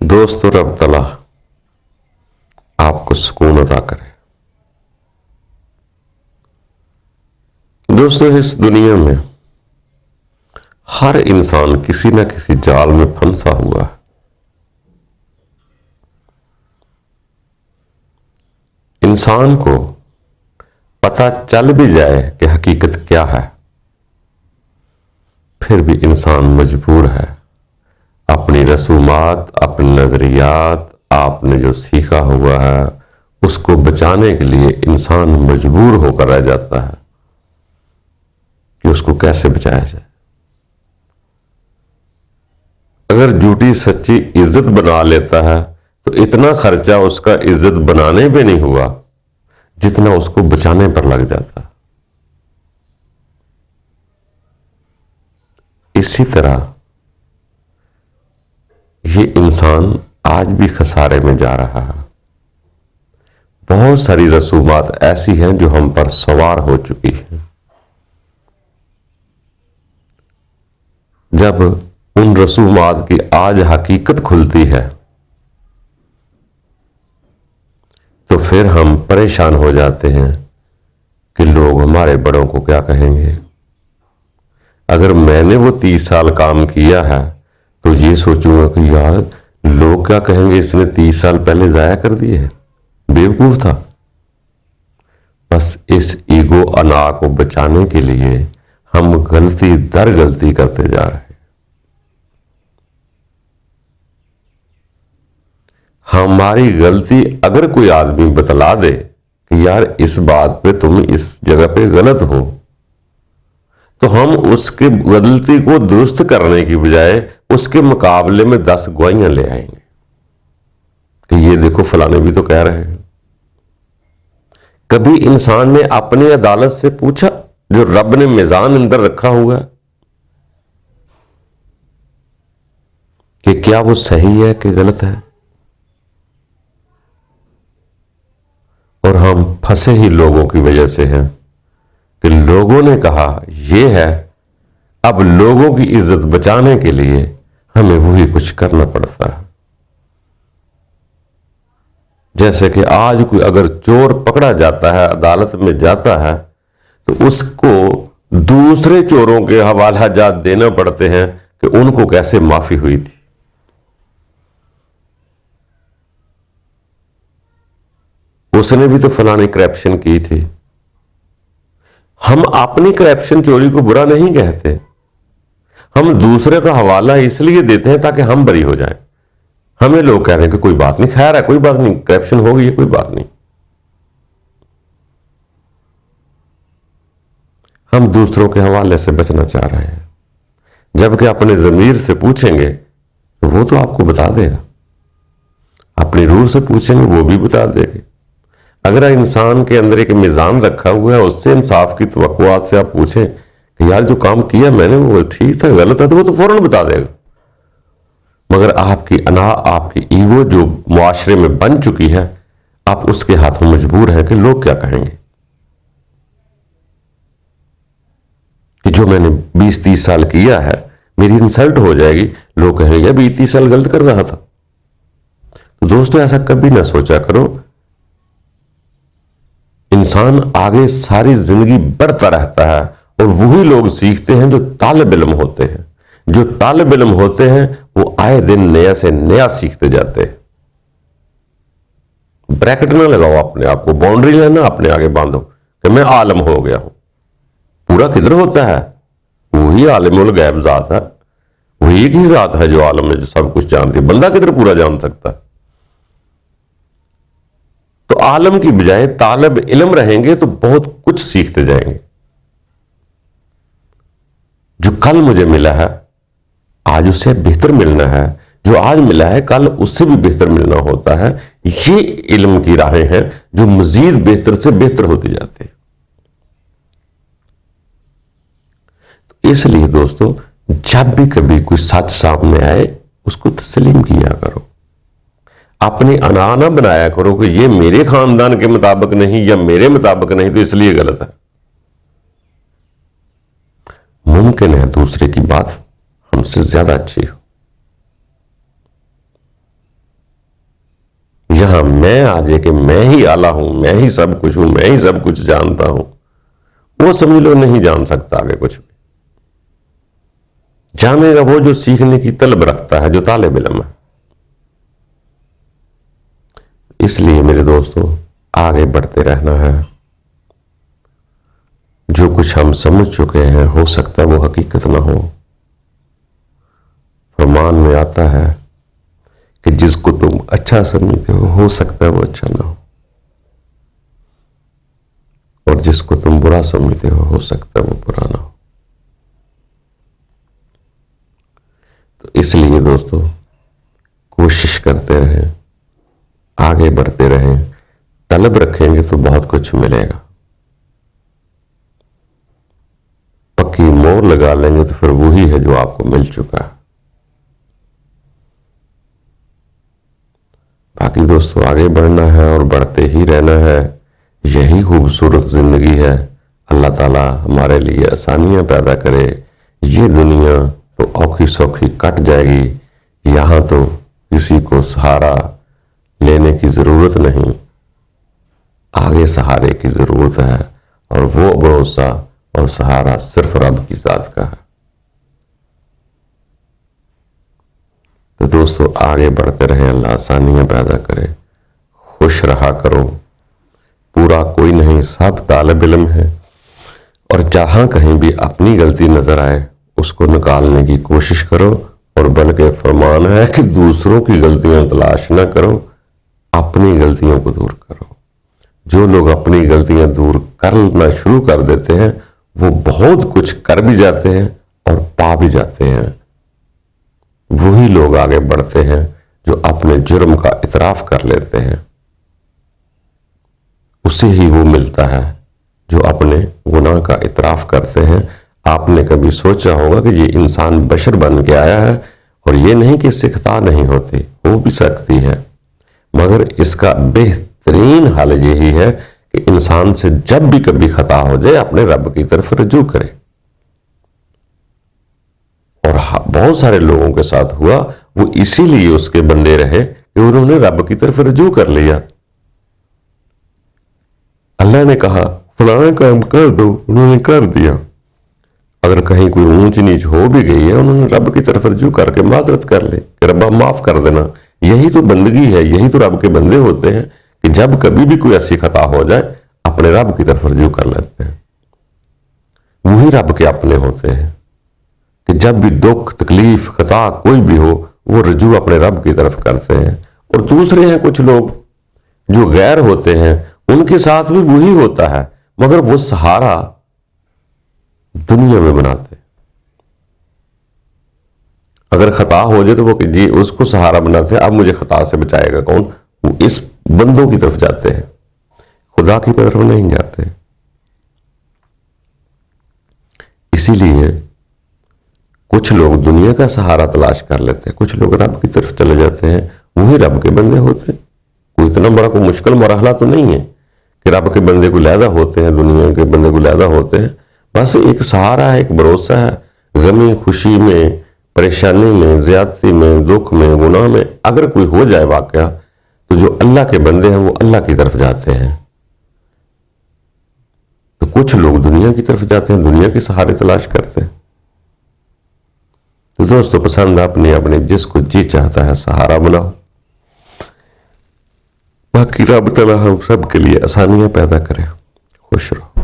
دوستو رب تعالیٰ آپ کو سکون عطا کرے۔ دوستو اس دنیا میں ہر انسان کسی نہ کسی جال میں پھنسا ہوا ہے۔ انسان کو پتہ چل بھی جائے کہ حقیقت کیا ہے، پھر بھی انسان مجبور ہے اپنی رسومات، اپنے نظریات، آپ نے جو سیکھا ہوا ہے اس کو بچانے کے لیے انسان مجبور ہو کر رہ جاتا ہے کہ اس کو کیسے بچایا جائے۔ اگر جھوٹی سچی عزت بنا لیتا ہے تو اتنا خرچہ اس کا عزت بنانے پہ نہیں ہوا جتنا اس کو بچانے پر لگ جاتا ہے۔ اسی طرح یہ انسان آج بھی خسارے میں جا رہا ہے۔ بہت ساری رسومات ایسی ہیں جو ہم پر سوار ہو چکی ہیں۔ جب ان رسومات کی آج حقیقت کھلتی ہے تو پھر ہم پریشان ہو جاتے ہیں کہ لوگ ہمارے بڑوں کو کیا کہیں گے۔ اگر میں نے وہ 30 سال کام کیا ہے تو یہ سوچوں گا کہ یار لوگ کیا کہیں گے، اس نے 30 سال پہلے ضائع کر دیے ہیں، بیوقوف تھا۔ بس اس ایگو انا کو بچانے کے لیے ہم غلطی در غلطی کرتے جا رہے ہیں۔ ہماری غلطی اگر کوئی آدمی بتلا دے کہ یار اس بات پہ تم اس جگہ پہ غلط ہو، تو ہم اس کے غلطی کو درست کرنے کی بجائے اس کے مقابلے میں 10 گواہیاں لے آئیں گے کہ یہ دیکھو فلانے بھی تو کہہ رہے ہیں۔ کبھی انسان نے اپنی عدالت سے پوچھا جو رب نے میزان اندر رکھا ہوا ہے کہ کیا وہ صحیح ہے کہ غلط ہے؟ اور ہم پھنسے ہی لوگوں کی وجہ سے ہیں کہ لوگوں نے کہا یہ ہے، اب لوگوں کی عزت بچانے کے لیے ہمیں وہی کچھ کرنا پڑتا ہے۔ جیسے کہ آج کوئی اگر چور پکڑا جاتا ہے، عدالت میں جاتا ہے، تو اس کو دوسرے چوروں کے حوالہ جات دینا پڑتے ہیں کہ ان کو کیسے معافی ہوئی تھی۔ اس نے بھی تو فلانی کرپشن کی تھی۔ ہم اپنی کرپشن چوری کو برا نہیں کہتے، ہم دوسرے کا حوالہ اس لیے دیتے ہیں تاکہ ہم بری ہو جائیں۔ ہمیں لوگ کہہ رہے ہیں کہ کوئی بات نہیں، خیر ہے، کوئی بات نہیں، کرپشن ہو گئی ہے، کوئی بات نہیں۔ ہم دوسروں کے حوالے سے بچنا چاہ رہے ہیں، جبکہ اپنے ضمیر سے پوچھیں گے تو وہ تو آپ کو بتا دے گا، اپنی روح سے پوچھیں گے وہ بھی بتا دے گا۔ اگر انسان کے اندر ایک میزان رکھا ہوا ہے، اس سے انصاف کی توقعات سے آپ پوچھیں کہ یار جو کام کیا میں نے وہ ٹھیک تھا غلط ہے، تو وہ تو فوراً بتا دے گا۔ مگر آپ کی انا، آپ کی ایگو جو معاشرے میں بن چکی ہے، آپ اس کے ہاتھوں مجبور ہیں کہ لوگ کیا کہیں گے، کہ جو میں نے 20-30 سال کیا ہے میری انسلٹ ہو جائے گی، لوگ کہیں گے 20-30 سال غلط کر رہا تھا۔ تو دوستو ایسا کبھی نہ سوچا کرو۔ انسان آگے ساری زندگی بڑھتا رہتا ہے اور وہی لوگ سیکھتے ہیں جو طالب علم ہوتے ہیں۔ جو طالب علم ہوتے ہیں وہ آئے دن نیا سے نیا سیکھتے جاتے ہیں۔ بریکٹ نہ لگاؤ اپنے آپ کو، باؤنڈری نہ اپنے آگے باندھو کہ میں عالم ہو گیا ہوں۔ پورا کدھر ہوتا ہے؟ وہی عالم الغیب ذات ہے، وہی ایک ہی ذات ہے جو عالم ہے، جو سب کچھ جانتی ہے۔ بندہ کدھر پورا جان سکتا ہے؟ تو عالم کی بجائے طالب علم رہیں گے تو بہت کچھ سیکھتے جائیں گے۔ جو کل مجھے ملا ہے آج اس سے بہتر ملنا ہے، جو آج ملا ہے کل اس سے بھی بہتر ملنا ہوتا ہے۔ یہ علم کی راہیں ہیں جو مزید بہتر سے بہتر ہوتی جاتے ہیں۔ تو اس لیے دوستو جب بھی کبھی کوئی سچ سامنے آئے اس کو تسلیم کیا کرو، اپنی انا نہ بنایا کرو کہ یہ میرے خاندان کے مطابق نہیں یا میرے مطابق نہیں تو اس لیے غلط ہے۔ ممکن ہے دوسرے کی بات ہم سے زیادہ اچھی ہو، جہاں میں آ جائے کہ میں ہی آلہ ہوں، میں ہی سب کچھ ہوں، میں ہی سب کچھ جانتا ہوں، وہ سمجھ لو نہیں جان سکتا آگے کچھ بھی۔ جانے گا وہ جو سیکھنے کی طلب رکھتا ہے، جو طالب علم ہے۔ اس لیے میرے دوستو آگے بڑھتے رہنا ہے۔ جو کچھ ہم سمجھ چکے ہیں ہو سکتا ہے وہ حقیقت نہ ہو۔ فرمان میں آتا ہے کہ جس کو تم اچھا سمجھتے ہو سکتا ہے وہ اچھا نہ ہو، اور جس کو تم برا سمجھتے ہو سکتا ہے وہ برا نہ ہو۔ تو اس لیے دوستو کوشش کرتے رہیں، آگے بڑھتے رہیں، طلب رکھیں گے تو بہت کچھ ملے گا۔ پکی مور لگا لیں گے تو پھر وہی ہے جو آپ کو مل چکا ہے۔ باقی دوستو آگے بڑھنا ہے اور بڑھتے ہی رہنا ہے، یہی خوبصورت زندگی ہے۔ اللہ تعالیٰ ہمارے لیے آسانیاں پیدا کرے۔ یہ دنیا تو اوکھی سوکھی کٹ جائے گی، یہاں تو کسی کو سہارا لینے کی ضرورت نہیں، آگے سہارے کی ضرورت ہے، اور وہ بھروسہ اور سہارا صرف رب کی ذات کا ہے۔ تو دوستو آگے بڑھتے رہیں، اللہ آسانیاں پیدا کرے، خوش رہا کرو۔ پورا کوئی نہیں، سب طالب علم ہے، اور جہاں کہیں بھی اپنی غلطی نظر آئے اس کو نکالنے کی کوشش کرو، اور بلکہ فرمان ہے کہ دوسروں کی غلطیاں تلاش نہ کرو، اپنی غلطیوں کو دور کرو۔ جو لوگ اپنی غلطیاں دور کرنا شروع کر دیتے ہیں وہ بہت کچھ کر بھی جاتے ہیں اور پا بھی جاتے ہیں۔ وہی لوگ آگے بڑھتے ہیں جو اپنے جرم کا اعتراف کر لیتے ہیں، اسے ہی وہ ملتا ہے جو اپنے گناہ کا اعتراف کرتے ہیں۔ آپ نے کبھی سوچا ہوگا کہ یہ انسان بشر بن کے آیا ہے، اور یہ نہیں کہ اس سے خطا نہیں ہوتی، ہو بھی سکتی ہے، مگر اس کا بہترین حل یہی ہے کہ انسان سے جب بھی کبھی خطا ہو جائے اپنے رب کی طرف رجوع کرے۔ اور بہت سارے لوگوں کے ساتھ ہوا، وہ اسی لیے اس کے بندے رہے کہ انہوں نے رب کی طرف رجوع کر لیا۔ اللہ نے کہا فلاں کام کر دو، انہوں نے کر دیا۔ اگر کہیں کوئی اونچ نیچ ہو بھی گئی ہے، انہوں نے رب کی طرف رجوع کر کے معذرت کر لی کہ رب معاف کر دینا۔ یہی تو بندگی ہے، یہی تو رب کے بندے ہوتے ہیں کہ جب کبھی بھی کوئی ایسی خطا ہو جائے اپنے رب کی طرف رجوع کر لیتے ہیں۔ وہی رب کے اپنے ہوتے ہیں کہ جب بھی دکھ تکلیف خطا کوئی بھی ہو وہ رجوع اپنے رب کی طرف کرتے ہیں۔ اور دوسرے ہیں کچھ لوگ جو غیر ہوتے ہیں، ان کے ساتھ بھی وہی ہوتا ہے، مگر وہ سہارا دنیا میں بناتے ہیں۔ اگر خطا ہو جائے تو وہ کہ جی اس کو سہارا بناتے ہیں، اب مجھے خطا سے بچائے گا کون؟ وہ اس بندوں کی طرف جاتے ہیں، خدا کی طرف نہیں جاتے۔ اسی لیے کچھ لوگ دنیا کا سہارا تلاش کر لیتے ہیں، کچھ لوگ رب کی طرف چلے جاتے ہیں، وہی رب کے بندے ہوتے ہیں۔ کوئی اتنا بڑا کوئی مشکل مرحلہ تو نہیں ہے کہ رب کے بندے کو علیحدہ ہوتے ہیں، دنیا کے بندے کو علیحدہ ہوتے ہیں۔ بس ایک سہارا ہے، ایک بھروسہ ہے، غمی خوشی میں، پریشانی میں، زیادتی میں، دکھ میں، گناہ میں اگر کوئی ہو جائے واقعہ تو جو اللہ کے بندے ہیں وہ اللہ کی طرف جاتے ہیں۔ تو کچھ لوگ دنیا کی طرف جاتے ہیں، دنیا کے سہارے تلاش کرتے ہیں۔ تو دوستو پسند اپنے اپنے جس کو جی چاہتا ہے سہارا بناؤ، باقی رب تعالیٰ ہم سب کے لیے آسانیاں پیدا کرے۔ خوش رہو۔